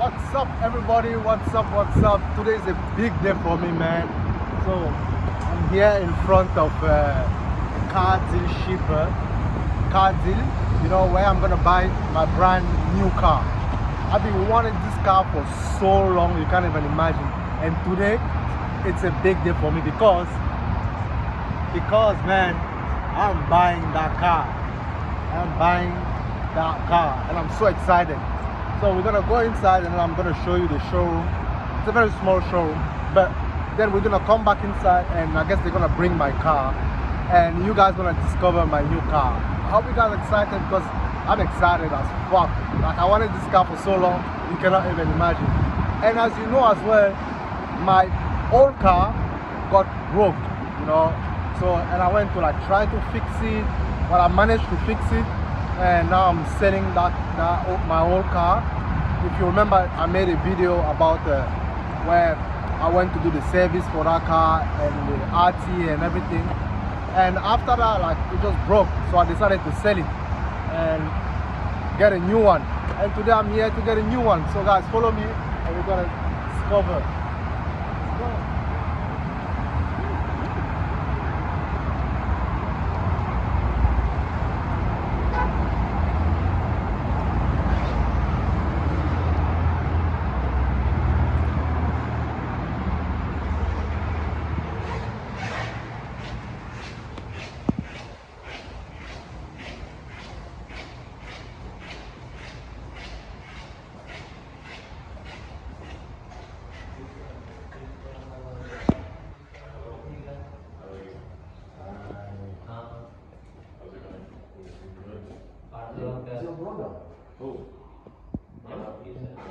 What's up, everybody? What's up? What's up? Today is a big day for me, man. So I'm here in front of a car dealership, car deal. You know where I'm gonna buy my brand new car. I've been wanting this car for so long, you can't even imagine. And today, it's a big day for me because man, I'm buying that car. I'm buying that car, and I'm so excited. So we're gonna go inside and I'm gonna show you the showroom. It's a very small showroom, but then we're gonna come back inside and I guess they're gonna bring my car and you guys gonna discover my new car. I hope you guys are excited because I'm excited as fuck. Like I wanted this car for so long, you cannot even imagine. And as you know as well, my old car got broke, you know. So and I went to like try to fix it, but I managed to fix it. And now I'm selling my old car. If you remember, I made a video about where I went to do the service for that car and the RT and everything. And after that, like it just broke, so I decided to sell it and get a new one. And today I'm here to get a new one. So guys, follow me and we're gonna discover. Let's go. Your brother? Who? I thought you anyway.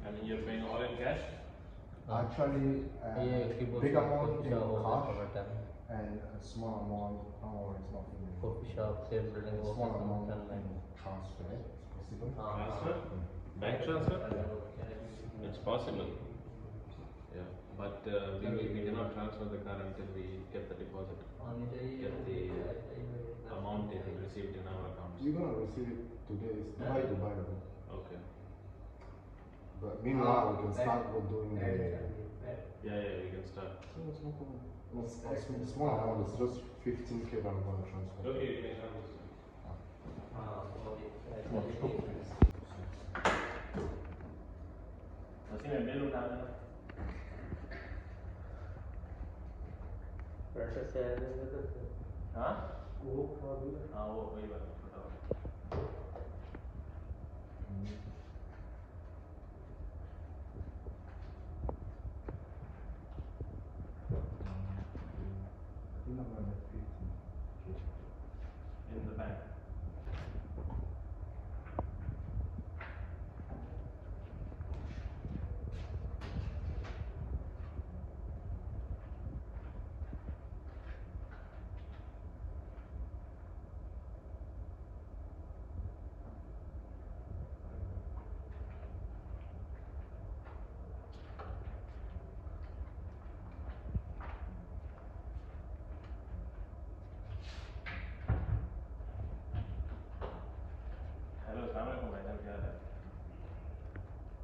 And you're paying all in cash? Actually, big amount in cash and a small amount, it's not in coffee shop, same building, small office, amount and in transfer. It's possible. Transfer? Bank transfer? It's possible. Yeah, but we cannot transfer the car until we get the deposit, get the amount received in our account. You're gonna receive it today. It's by Dubai. Okay. But meanwhile, we can start with doing the. Yeah, we can start. So it's no problem. It's small amount. It's just 15K that I'm gonna transfer. Okay, you can transfer. उसी में bill उठा देना। पैसे से हाँ? हाँ वो वही बात छोटा वाला। I think I'm gonna make 15K. In the bank.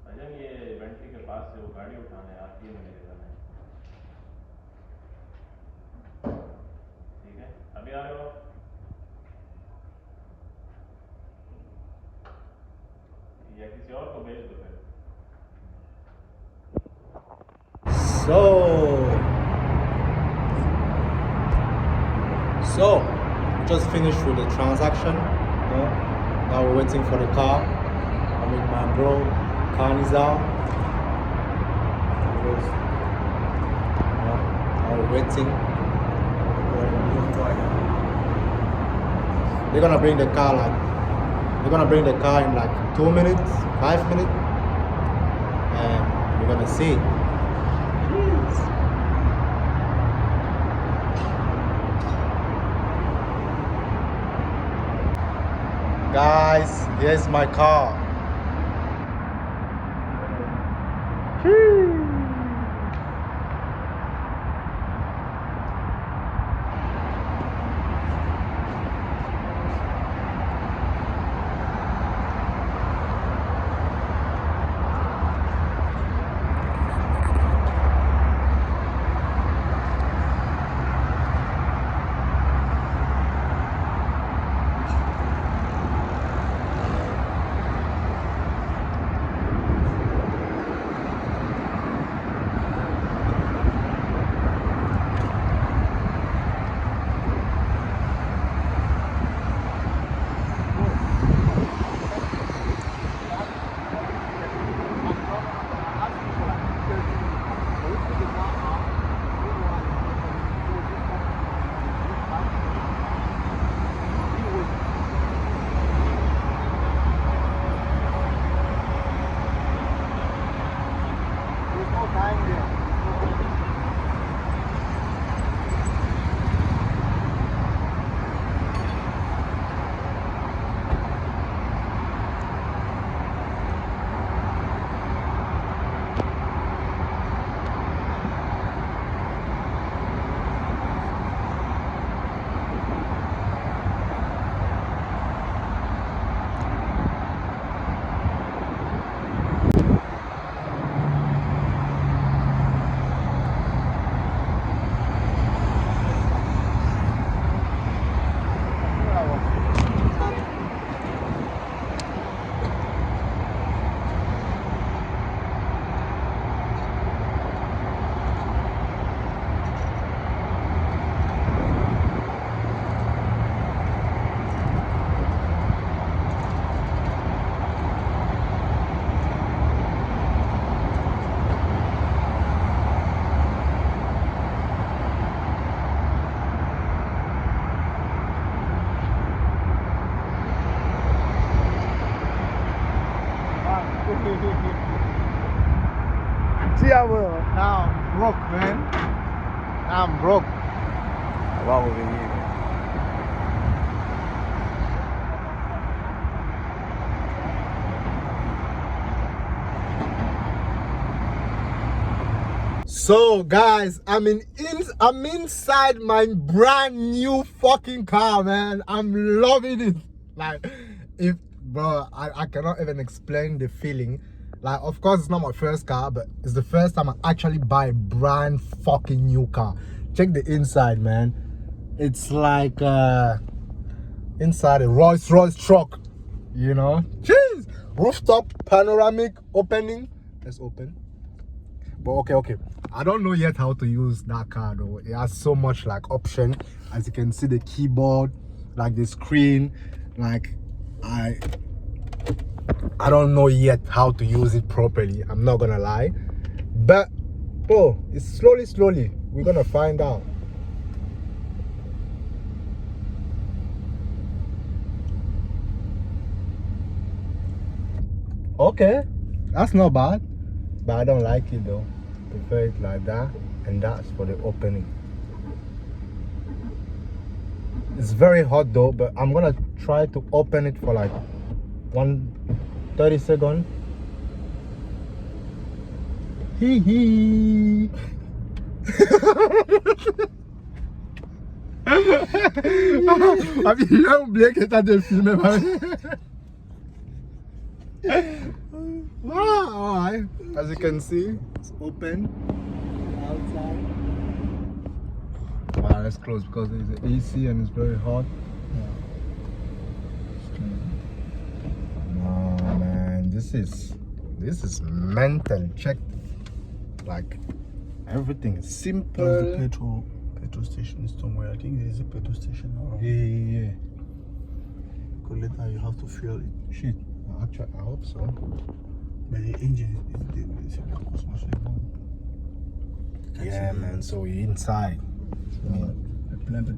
भाईजान ये इवेंट्री के पास से वो गाड़ी उठाने आती है मेरे घर में। ठीक है, अभी आ रहे हो? या किसी और को भेज दो फिर। So just finished with the transaction. You know? Now we're waiting for the car. I'm with my bro, Kaniza. Now we're waiting. They're gonna bring the car in like 2 minutes, 5 minutes, and we're gonna see. Jeez. Guys, here's my car. Now I'm broke, man. Now I'm broke. Vamos venir. So guys, I'm inside my brand new fucking car, man. I'm loving it. Like, if bro, I cannot even explain the feeling. Like, of course it's not my first car, but it's the first time I actually buy a brand fucking new car. Check the inside, man. It's like inside a Rolls Royce truck, you know. Jeez, rooftop panoramic opening. Let's open. But okay, I don't know yet how to use that car though. It has so much like option. As you can see, the keyboard, like the screen, like I don't know yet how to use it properly, I'm not gonna lie. But bro, it's slowly we're gonna find out. Okay, that's not bad, but I don't like it though. Prefer it like that, and that's for the opening. It's very hot though, but I'm gonna try to open it for like 30 seconds. Hee hee. Il a oublié que t'as de filmer. Wow, alright. As you can see, it's open outside. Wow, let's close because there's the AC and it's very hot. No man, this is mental. Check, like everything is simple. There's the petrol station somewhere. I think there is a petrol station around. Yeah. Because later you have to fuel it. Shit. Actually, I hope so. But the engine is Yeah, man. So we're inside.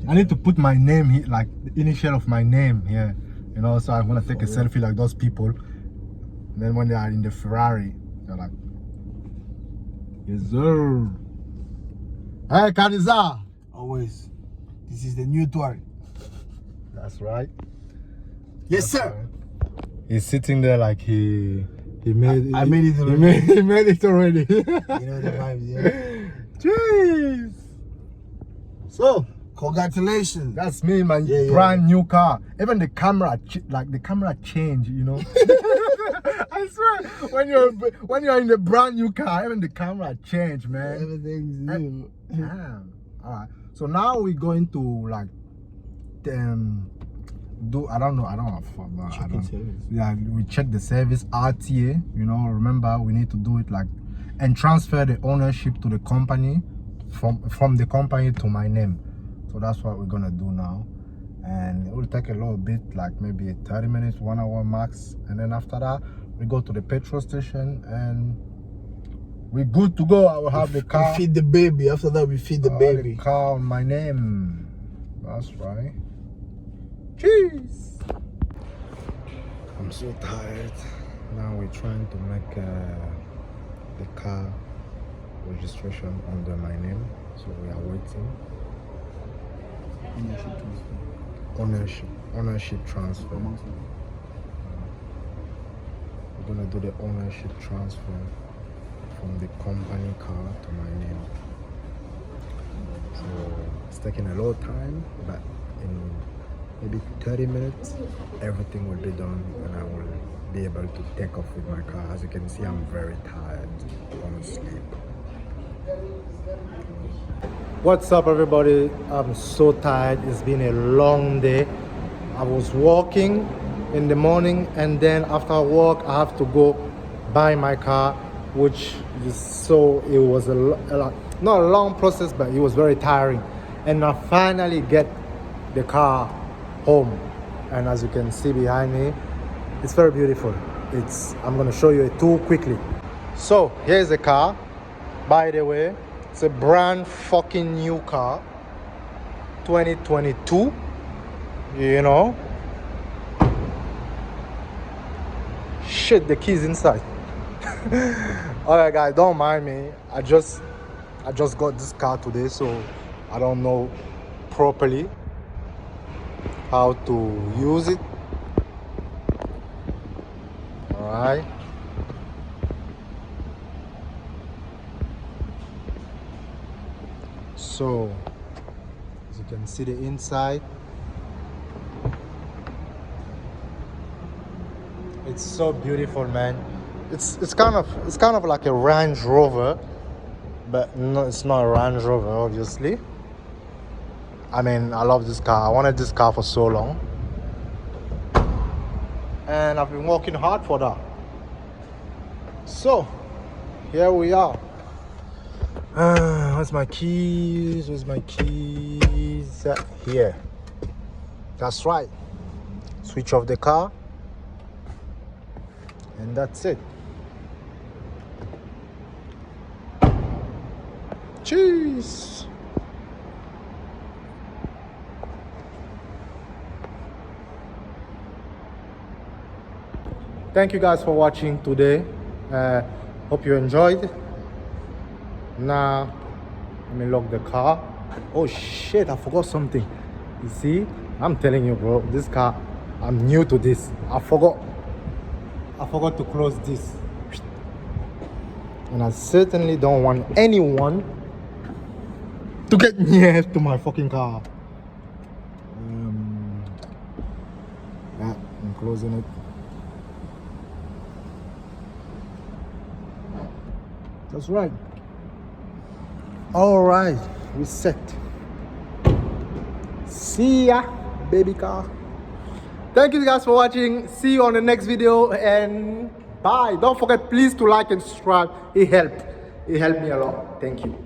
I need to put my name here, like the initial of my name here. You know, so I want to take a selfie like those people. And then when they are in the Ferrari, they're like, yes, sir. Hey, Kaniza. Always. This is the new Touareg. That's right. Yes, That's sir. right. He's sitting there like he made. I made it already. He made it already. You know the vibes, yeah. Jeez. So Congratulations. that's me, my Yeah. brand new car. Even the camera, the camera changed, you know. I swear, when you're in the brand new car, even the camera changed, man. Everything's new. Damn. All right. So now we're going to like do I don't know Service. yeah, we check the service RTA, you know. Remember, we need to do it like and transfer the ownership to the company from the company to my name. So that's what we're gonna do now, and it will take a little bit, like maybe 30 minutes, 1 hour max, and then after that we go to the petrol station and we're good to go. I will have the car. We feed the baby. After that, we feed the baby. The car on my name. That's right. Cheese. I'm so tired. Now we're trying to make the car registration under my name. So we are waiting. Ownership transfer. We're gonna do the ownership transfer from the company car to my name. So it's taking a lot of time, but in maybe 30 minutes everything will be done and I will be able to take off with my car. As you can see, I'm very tired. I want to sleep. What's up, everybody? I'm so tired. It's been a long day. I was walking in the morning, and then after work I have to go buy my car, which is so it was not a long process, but it was very tiring. And I finally get the car home, and as you can see behind me, it's very beautiful. I'm gonna show you a tour quickly. So here's the car. By the way, it's a brand fucking new car, 2022, you know. Shit, the keys inside. Alright guys, don't mind me. I just got this car today, so I don't know properly how to use it. Alright. So as you can see the inside, it's so beautiful, man. It's kind of like a Range Rover, but no, it's not a Range Rover, obviously. I mean, I love this car. I wanted this car for so long, and I've been working hard for that. So here we are. Where's my keys? Here. That's right. Switch off the car, and that's it. Cheese. Thank you guys for watching today. Hope you enjoyed. Now let me lock the car. Oh shit, I forgot something. You see, I'm telling you, bro, this car, I'm new to this. I forgot to close this, and I certainly don't want anyone to get near to my fucking car. Yeah, I'm closing it. That's right. All right, we set. See ya, baby car. Thank you guys for watching. See you on the next video, and bye. Don't forget, please, to like and subscribe. It helped me a lot. Thank you.